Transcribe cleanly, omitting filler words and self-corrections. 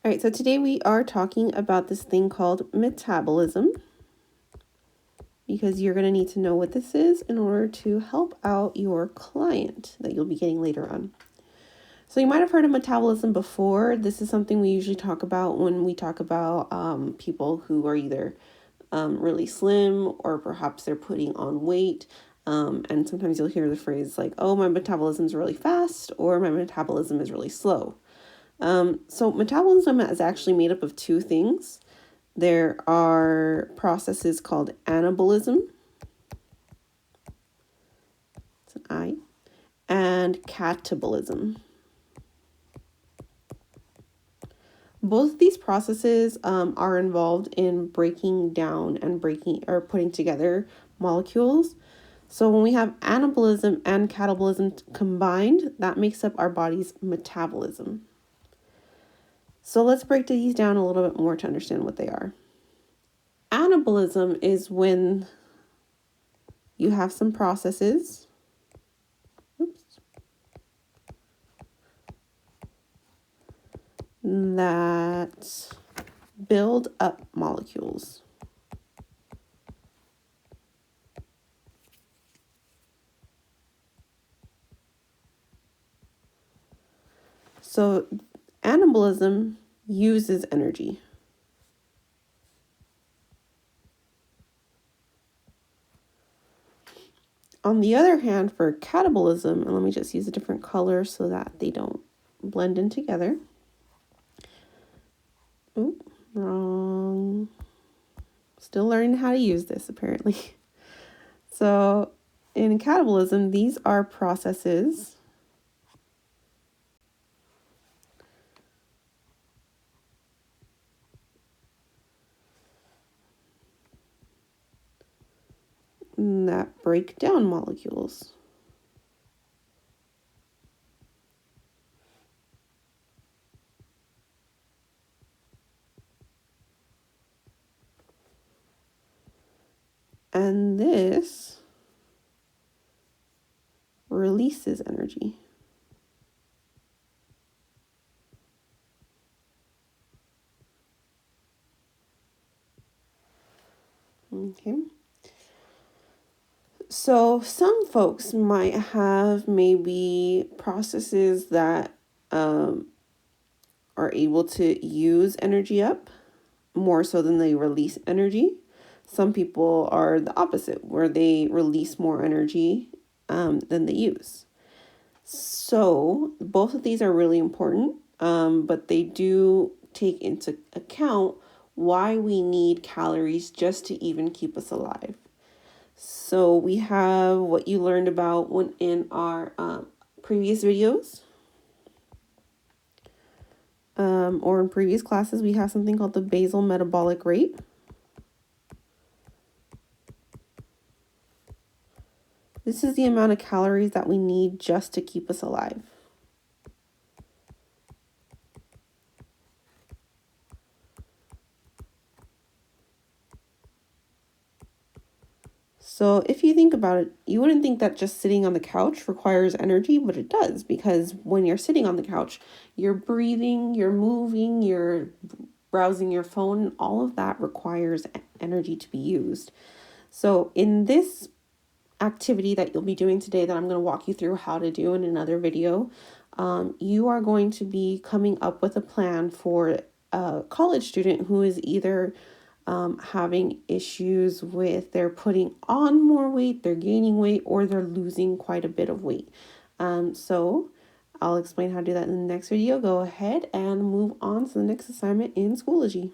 All right, so today we are talking about this thing called metabolism because you're going to need to know what this is in order to help out your client that you'll be getting later on. So you might have heard of metabolism before. This is something we usually talk about when we talk about people who are either really slim or perhaps they're putting on weight. And sometimes you'll hear the phrase like, oh, my metabolism is really fast or my metabolism is really slow. So metabolism is actually made up of two things. There are processes called anabolism, it's an I, and catabolism. Both of these processes are involved in breaking down and putting together molecules. So when we have anabolism and catabolism combined, that makes up our body's metabolism. So let's break these down a little bit more to understand what they are. Anabolism is when you have some processes that build up molecules. So anabolism uses energy. On the other hand, for catabolism, and let me just use a different color so that they don't blend in together. Oop, wrong. Still learning how to use this, apparently. So in catabolism, these are processes that break down molecules. And this releases energy. Okay. So some folks might have maybe processes that are able to use energy up more so than they release energy. Some people are the opposite, where they release more energy than they use. So both of these are really important, but they do take into account why we need calories just to even keep us alive. So we have what you learned about in our previous videos. Or in previous classes, we have something called the basal metabolic rate. This is the amount of calories that we need just to keep us alive. So if you think about it, you wouldn't think that just sitting on the couch requires energy, but it does, because when you're sitting on the couch, you're breathing, you're moving, you're browsing your phone, all of that requires energy to be used. So in this activity that you'll be doing today that I'm going to walk you through how to do in another video, you are going to be coming up with a plan for a college student who is either having issues with they're putting on more weight, they're gaining weight, or they're losing quite a bit of weight. So I'll explain how to do that in the next video. Go ahead and move on to the next assignment in Schoology.